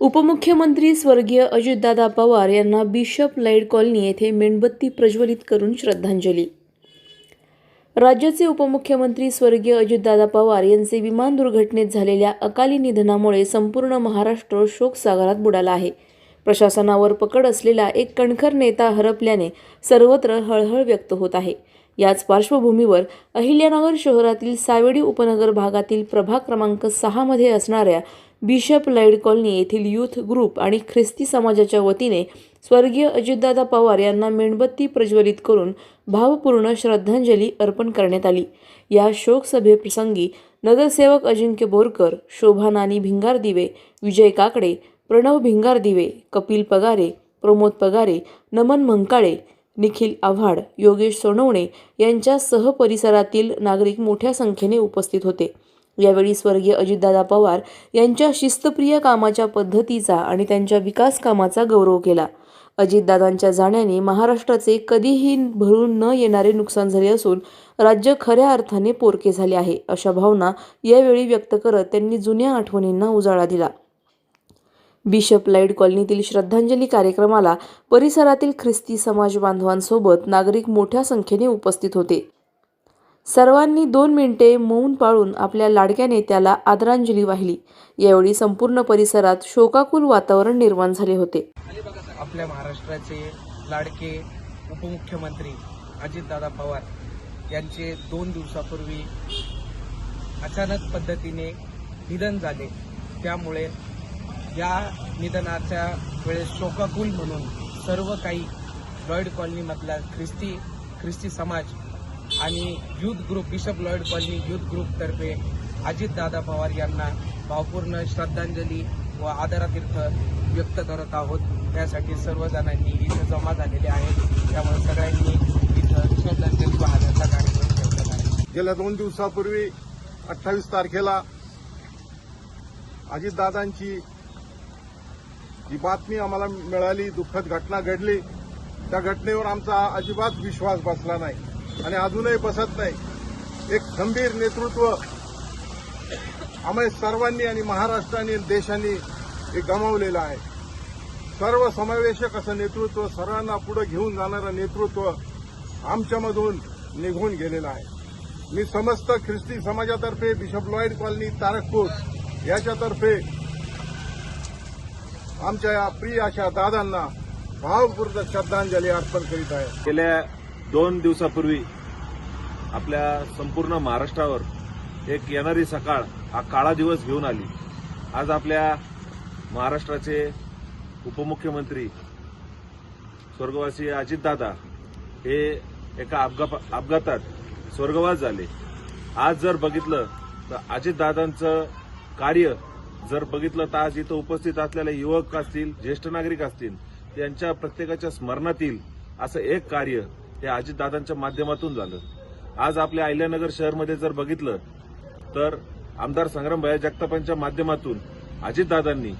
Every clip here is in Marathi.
उपमुख्यमंत्री स्वर्गीय अजितदादा पवार यांना बिशप लाईड कॉलनी येथे मेणबत्ती प्रज्वलित करून श्रद्धांजली. राज्याचे उपमुख्यमंत्री स्वर्गीय अजितदादा पवार यांचे विमान दुर्घटनेत झालेल्या अकाली निधनामुळे संपूर्ण महाराष्ट्र शोकसागरात बुडाला आहे. प्रशासनावर पकड असलेला एक कणखर नेता हरपल्याने सर्वत्र हळहळ व्यक्त होत आहे. याच पार्श्वभूमीवर अहिल्यानगर शहरातील सावेडी उपनगर भागातील प्रभाग क्रमांक 6 मध्ये असणाऱ्या बिशप लाईड कॉलनी येथील यूथ ग्रुप आणि ख्रिस्ती समाजाच्या वतीने स्वर्गीय अजितदादा पवार यांना मेणबत्ती प्रज्वलित करून भावपूर्ण श्रद्धांजली अर्पण करण्यात आली. या शोकसभेप्रसंगी नगरसेवक अजिंक्य बोरकर, शोभा नानी भिंगारदिवे, विजय काकडे, प्रणव भिंगारदिवे, कपिल पगारे, प्रमोद पगारे, नमन मंकाळे, निखिल आव्हाड, योगेश सोनवणे यांच्यासह परिसरातील नागरिक मोठ्या संख्येने उपस्थित होते. यावेळी स्वर्गीय अजितदादा पवार यांच्या शिस्तप्रिय कामाच्या पद्धतीचा आणि त्यांच्या विकास कामाचा गौरव केला. अजितदादांच्या जाण्याने महाराष्ट्राचे कधीही भरून न येणारे नुकसान झाले असून राज्य खऱ्या अर्थाने पोरके झाले आहे, अशा भावना यावेळी व्यक्त करत त्यांनी जुन्या आठवणींना उजाळा दिला. बिशप लाईड कॉलनीतील श्रद्धांजली कार्यक्रमाला परिसरातील ख्रिस्ती समाज बांधवांसोबत नागरिक मोठ्या संख्येने उपस्थित होते. सर्वांनी 2 मिनिटे मौन पाळून आपल्या लाडक्या नेत्याला आदरांजली वाहिली. यावेळी संपूर्ण परिसरात शोकाकुल वातावरण निर्माण झाले होते. आपल्या महाराष्ट्राचे लाडके उपमुख्यमंत्री अजितदादा पवार यांचे 2 दिवसापूर्वी अचानक पद्धतीने निधन झाले. त्यामुळे या निधनाच्या वेळेस शोकाकुल म्हणून सर्व काही लॉयड कॉलनीमधला ख्रिस्ती समाज आणि youth group, bishop Lloyd colony youth ग्रुपतर्फे अजितदादा पवार यांना भावपूर्ण श्रद्धांजली व आदरातीर्थ व्यक्त करत आहोत. त्यासाठी सर्वजणांनी इथं जमा झालेले आहेत. त्यामुळे सगळ्यांनी इथं श्रद्धांजली वाहण्याचा कार्यक्रम ठेवला आहे. गेल्या 2 दिवसापूर्वी 28 तारखेला अजितदादांची जी बातमी आम्हाला मिळाली, दुःखद घटना घडली. त्या घटनेवर आमचा अजिबात विश्वास बसला नाही आणि अजूनही बसत नाही. एक खंबीर नेतृत्व आम्ही सर्वांनी आणि महाराष्ट्राने देशाने हे गमावलेलं आहे. सर्व समावेशक असं नेतृत्व, सर्वांना पुढे घेऊन जाणारं नेतृत्व आमच्यामधून निघून गेलेलं आहे. मी समस्त ख्रिस्ती समाजातर्फे बिशप लॉयड कॉलनी तारकपूर याच्यातर्फे आमच्या या प्रिय अशा दादांना भावपूर्ण श्रद्धांजली अर्पण करीत आहे. गेल्या 2 दिवसापूर्वी आपल्या संपूर्ण महाराष्ट्रावर एक येणारी सकाळ हा काळा दिवस घेऊन आली. आज आपल्या महाराष्ट्राचे उपमुख्यमंत्री स्वर्गवासी अजितदादा हे एका अपघातात स्वर्गवास झाले. आज जर बघितलं तर अजितदादांचं कार्य जर बघितलं तर आज इथं उपस्थित असलेले युवक असतील, ज्येष्ठ नागरिक असतील, त्यांच्या प्रत्येकाच्या स्मरणातील असं एक कार्य हे अजितदादांच्या माध्यमातून झालं. आज आपल्या अहिल्यानगर शहरमध्ये जर बघितलं तर आमदार संग्रामभाई जगतापांच्या माध्यमातून अजितदादांनी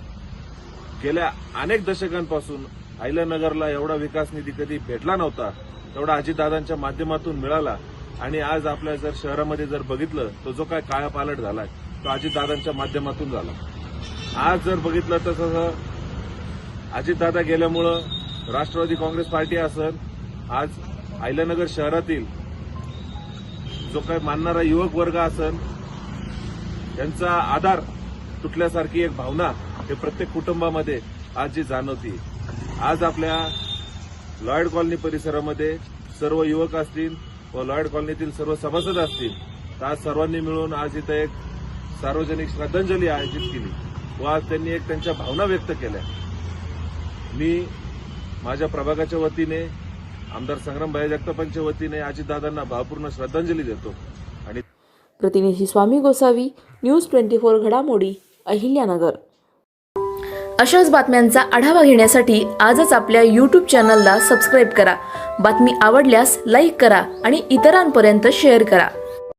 गेल्या अनेक दशकांपासून अहिल्यानगरला एवढा विकास निधी कधी भेटला नव्हता, तेवढा अजितदादांच्या माध्यमातून मिळाला. आणि आज आपल्या जर शहरामध्ये जर बघितलं तर जो काय कायापालट झालाय तो अजितदादांच्या माध्यमातून झाला. आज जर बघितलं तर तसं अजितदादा गेल्यामुळं राष्ट्रवादी काँग्रेस पार्टी असेल, आज अहिल्यानगर शहरातील जो काही मानणारा युवक वर्ग असेल, त्यांचा आधार तुटल्यासारखी एक भावना हे प्रत्येक कुटुंबामध्ये आज जी जाणवती. आज आपल्या लॉयड कॉलनी परिसरामध्ये सर्व युवक असतील व लॉयड कॉलनीतील सर्व सभासद असतील, तर आज सर्वांनी मिळून आज इथं एक सार्वजनिक श्रद्धांजली आयोजित केली व आज त्यांनी एक त्यांच्या भावना व्यक्त केल्या. मी माझ्या प्रभागाच्या वतीने आमदार संग्रामभाई जगतापांच्या वतीने अजितदादांना भावपूर्ण श्रद्धांजली देतो. आणि प्रतिनिधी स्वामी गोसावी, न्यूज 24 घडामोडी, अहिल्यानगर. अशाच बातम्यांचा आढावा घेण्यासाठी आजच आपल्या YouTube चॅनलला सबस्क्राईब करा. बातमी आवडल्यास लाईक करा आणि इतरांपर्यंत शेअर करा.